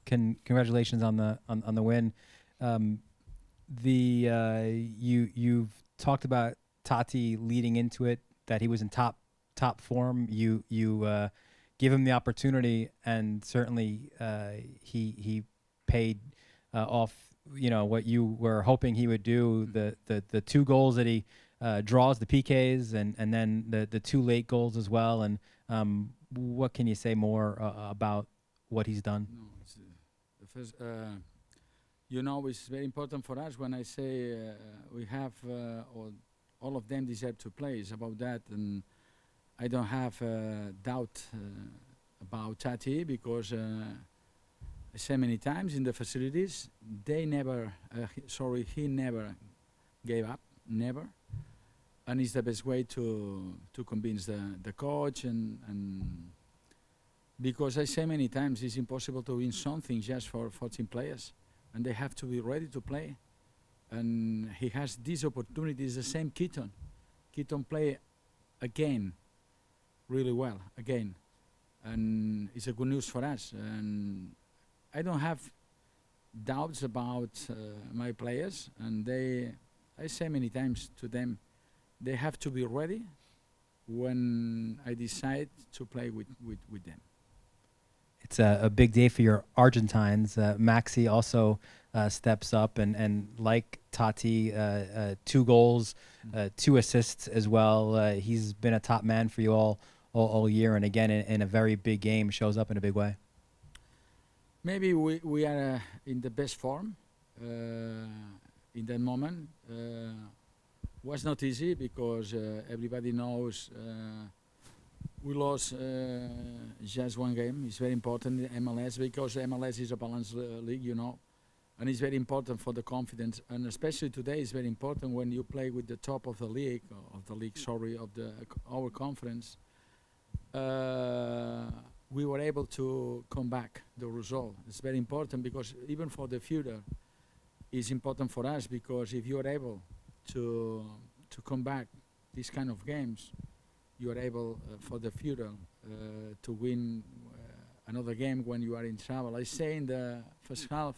congratulations on the win. You've talked about Tati leading into it, that he was in top form. You give him the opportunity, and certainly he paid off. What you were hoping he would do. The two goals that he draws, the PKs, and then the two late goals as well. And what can you say more about what he's done? No, it's, the first, it's very important for us when I say we have all of them deserve to play. It's about that, and I don't have doubt about Tati, because I say many times in the facilities, he never gave up, never. And it's the best way to convince the coach, and because I say many times it's impossible to win something just for 14 players, and they have to be ready to play. And he has these opportunities. The same Keaton play again really well again, and it's a good news for us. And I don't have doubts about my players, and I say many times to them, they have to be ready when I decide to play with them. It's a big day for your Argentines. Maxi also steps up, and like Tati, 2 goals, 2 assists as well. He's been a top man for you all year, and again in a very big game, shows up in a big way. Maybe we are in the best form in that moment. Was not easy, because everybody knows we lost just one game. It's very important in MLS, because MLS is a balanced league, and it's very important for the confidence. And especially today, it's very important when you play with the top of the league, our conference. We were able to come back the result. It's very important, because even for the future, it's important for us, because if you are able to come back these kind of games, you are able for the future to win another game when you are in trouble. I say in the first half,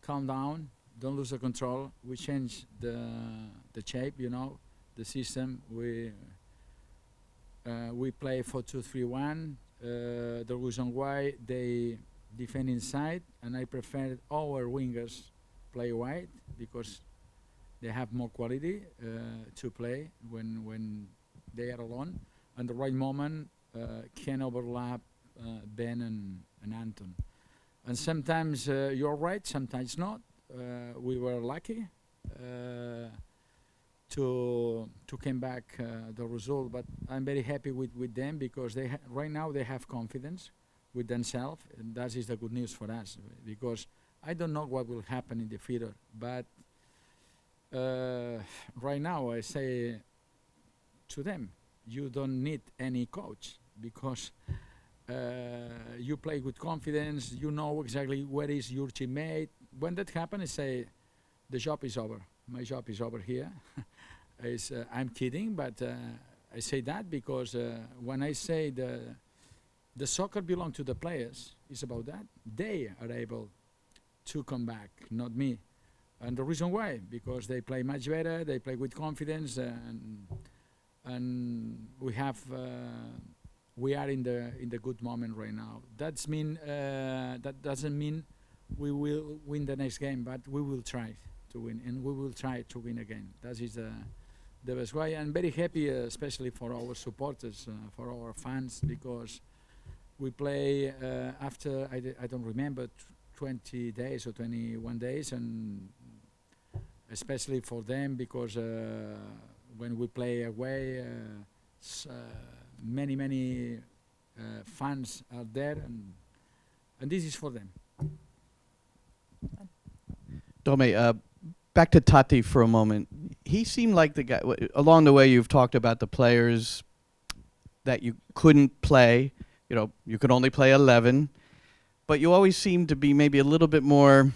calm down, don't lose the control. We change the shape, the system. We play 4-2-3-1. The reason why they defend inside, and I prefer our wingers play wide, because they have more quality to play when they are alone, and the right moment can overlap Ben and Anton. And sometimes you're right, sometimes not. We were lucky to come back the result, but I'm very happy with them, because right now they have confidence with themselves, and that is the good news for us, because I don't know what will happen in the future, but right now I say to them, you don't need any coach, because you play with confidence, you know exactly where is your teammate. When that happens, I say, the job is over. My job is over here. I'm kidding, but I say that because when I say the soccer belongs to the players, it's about that. They are able to come back, not me. And the reason why, because they play much better, they play with confidence, and we are in the good moment right now. That doesn't mean we will win the next game, but we will try to win, and we will try to win again. That is the best way. I'm very happy, especially for our supporters, for our fans, because we play after I don't remember 20 days or 21 days, and especially for them, because when we play away, many fans are there, and this is for them. Dome, back to Tati for a moment. He seemed like the guy, along the way you've talked about the players that you couldn't play, you could only play 11, but you always seemed to be maybe a little bit more,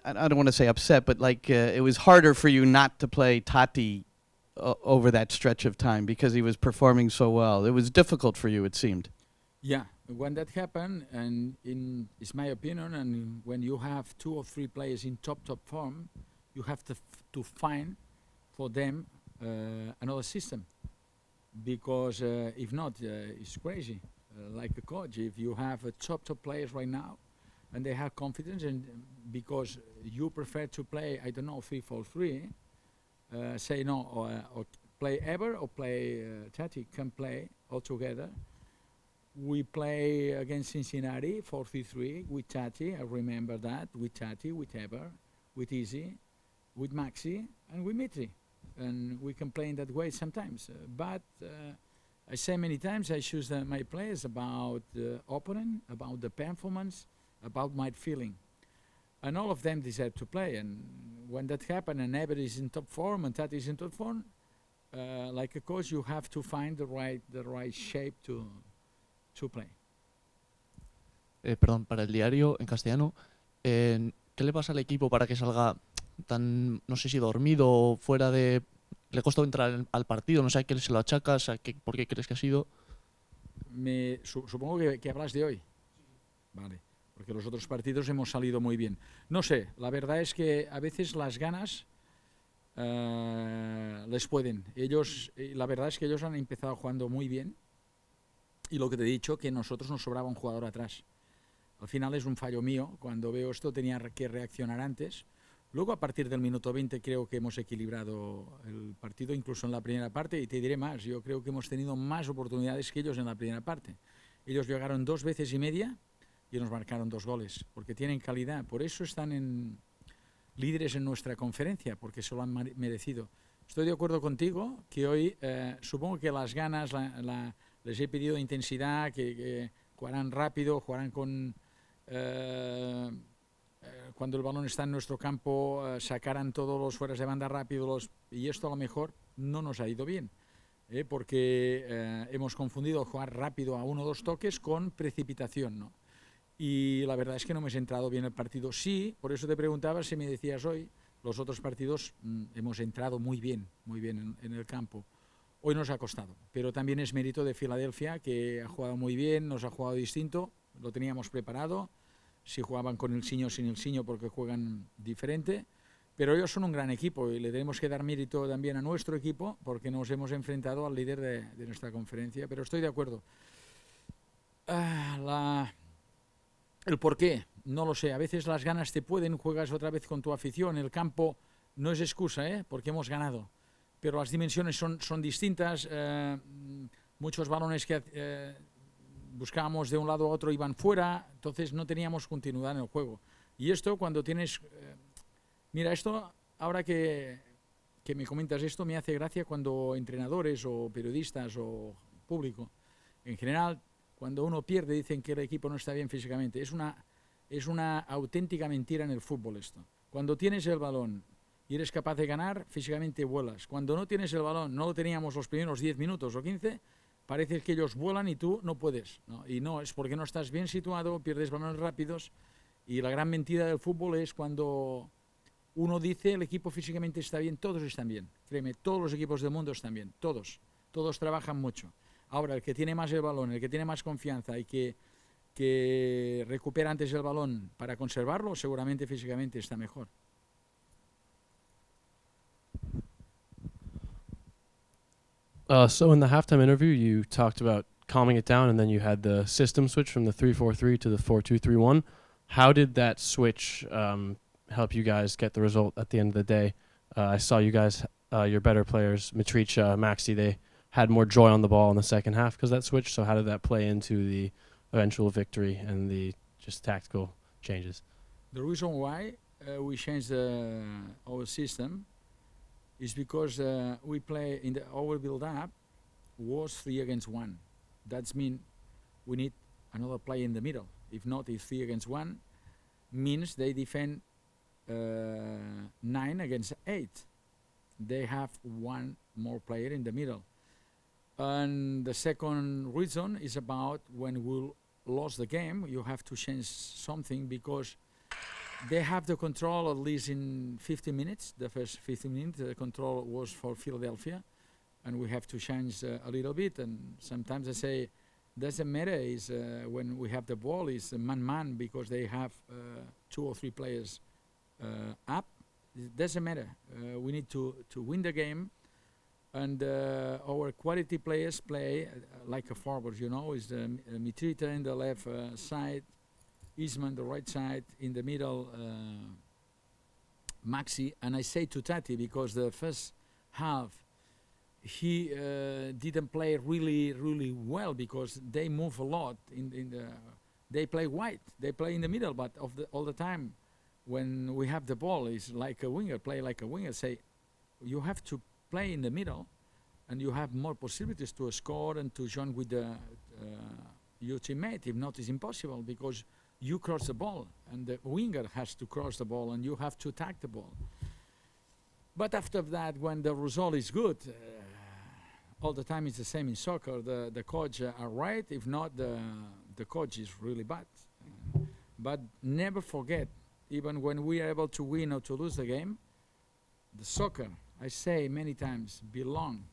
I don't want to say upset, but like it was harder for you not to play Tati over that stretch of time because he was performing so well. It was difficult for you, it seemed. Yeah, when that happened, and it's my opinion, and when you have 2 or 3 players in top form, you have to find for them another system, because if not, it's crazy. Like a coach, if you have top players right now, and they have confidence, and because you prefer to play, I don't know, 3-4-3, say no, or play ever, or play Tati can play all together. We play against Cincinnati 4-3-3 with Tati. I remember that, with Tati, with Ever, with Easy, with Maxi, and with Mitri, and we can play in that way sometimes. But I say many times I choose my players about the opponent, about the performance, about my feeling, and all of them deserve to play. And when that happens, and Ever is in top form and Tati is in top form, like a coach, you have to find the right shape to play. Perdón, para el diario en castellano, ¿qué le pasa al equipo para que salga tan, no sé si dormido o fuera de... ¿Le costó entrar al partido? No sé a qué se lo achacas, por qué crees que ha sido? Supongo que hablas de hoy. Vale, porque los otros partidos hemos salido muy bien. No sé, la verdad es que a veces las ganas les pueden. La verdad es que ellos han empezado jugando muy bien. Y lo que te he dicho, que nosotros nos sobraba un jugador atrás. Al final es un fallo mío. Cuando veo esto tenía que reaccionar antes. Luego a partir del minuto 20 creo que hemos equilibrado el partido, incluso en la primera parte. Y te diré más, yo creo que hemos tenido más oportunidades que ellos en la primera parte. Ellos llegaron 2 veces y media y nos marcaron 2 goles, porque tienen calidad. Por eso están líderes en nuestra conferencia, porque se lo han merecido. Estoy de acuerdo contigo que hoy supongo que las ganas... les he pedido intensidad, que jugarán rápido, jugarán con... cuando el balón está en nuestro campo, sacarán todos los fueras de banda rápido, y esto a lo mejor no nos ha ido bien, porque hemos confundido jugar rápido a 1 o 2 toques con precipitación, ¿no? Y la verdad es que no me he entrado bien el partido. Sí, por eso te preguntaba si me decías hoy, los otros partidos hemos entrado muy bien en el campo. Hoy nos ha costado, pero también es mérito de Filadelfia, que ha jugado muy bien, nos ha jugado distinto, lo teníamos preparado, si jugaban con el Siño o sin el Siño porque juegan diferente, pero ellos son un gran equipo y le tenemos que dar mérito también a nuestro equipo porque nos hemos enfrentado al líder de nuestra conferencia, pero estoy de acuerdo. El por qué, no lo sé, a veces las ganas te pueden, juegas otra vez con tu afición, el campo no es excusa, porque hemos ganado. Pero las dimensiones son distintas, muchos balones que buscábamos de un lado a otro iban fuera, entonces no teníamos continuidad en el juego. Y esto cuando tienes... mira, esto, ahora que me comentas esto, me hace gracia cuando entrenadores o periodistas o público, en general, cuando uno pierde dicen que el equipo no está bien físicamente. Es una auténtica mentira en el fútbol esto. Cuando tienes el balón y eres capaz de ganar, físicamente vuelas. Cuando no tienes el balón, no lo teníamos los primeros 10 minutos o 15, parece que ellos vuelan y tú no puedes, ¿no? Y no, es porque no estás bien situado, pierdes balones rápidos, y la gran mentira del fútbol es cuando uno dice el equipo físicamente está bien, todos están bien. Créeme, todos los equipos del mundo están bien, todos trabajan mucho. Ahora, el que tiene más el balón, el que tiene más confianza y que recupera antes el balón para conservarlo, seguramente físicamente está mejor. So in the halftime interview, you talked about calming it down, and then you had the system switch from the 3-4-3 to the 4-2-3-1. How did that switch help you guys get the result at the end of the day? I saw you guys, your better players, Mitricha, Maxi, they had more joy on the ball in the second half because of that switch. So how did that play into the eventual victory and the just tactical changes? The reason why we changed our system is because we play in our build-up was 3 against 1. That means we need another play in the middle. If not, if 3 against 1 means they defend 9 against 8. They have one more player in the middle. And the second reason is about when we lost the game, you have to change something because they have the control at least in 15 minutes. The first 15 minutes, the control was for Philadelphia, and we have to change a little bit. And sometimes I say, Doesn't matter is when we have the ball is man-man because they have 2 or 3 players up. It doesn't matter. We need to win the game, and our quality players play like a forward. You know, is the Mitrita in the left side, Isman the right side, in the middle Maxi. And I say to Tati because the first half he didn't play really well because they move a lot in the. They play wide. They play in the middle, but all the time. When we have the ball, is like a winger, play like a winger. Say, you have to play in the middle, and you have more possibilities to score and to join with your teammate. If not, it's impossible because you cross the ball, and the winger has to cross the ball, and you have to attack the ball. But after that, when the result is good, all the time it's the same in soccer. The coach are right. If not, the coach is really bad. But never forget. Even when we are able to win or to lose the game, the soccer, I say many times, belong,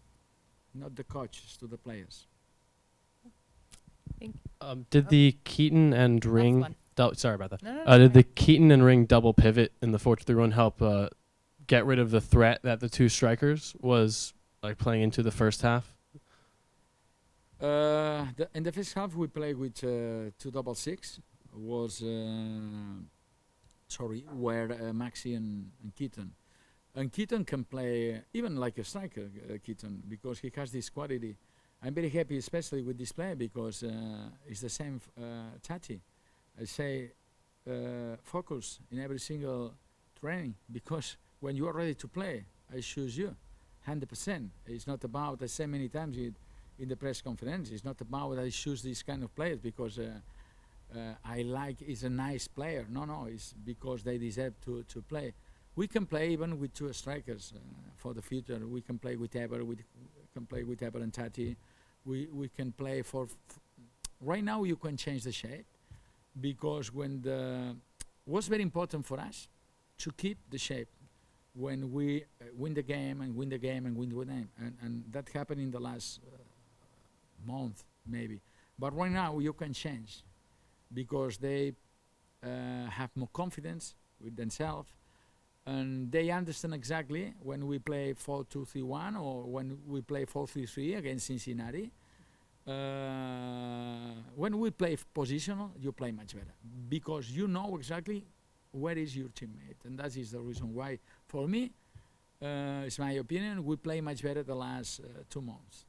not the coaches, to the players. Did the Keaton and Ring? one. Sorry about that. No, Did the Keaton and Ring double pivot in the 4-2-3-1 help get rid of the threat that the 2 strikers was like playing into the first half? In the first half, we played with 2-6. Was where Maxi and Keaton. And Keaton can play even like a striker, Keaton, because he has this quality. I'm very happy, especially with this player, because it's the same Tati. I say focus in every single training, because when you are ready to play, I choose you, 100%. It's not about, I say many times in the press conference, it's not about I choose these kind of players because I like is a nice player. No, it's because they deserve to play. We can play even with 2 strikers for the future. We can play with Eber. We can play with Eber and Tati. We can play for. Right now, you can change the shape because when was very important for us to keep the shape when we win the game and win the game and win the game, and that happened in the last month maybe. But right now, you can change. Because they have more confidence with themselves, and they understand exactly when we play 4-2-3-1 or when we play 4-3-3 against Cincinnati. When we play positional, you play much better because you know exactly where is your teammate, and that is the reason why, for me, it's my opinion, we play much better the last 2 months.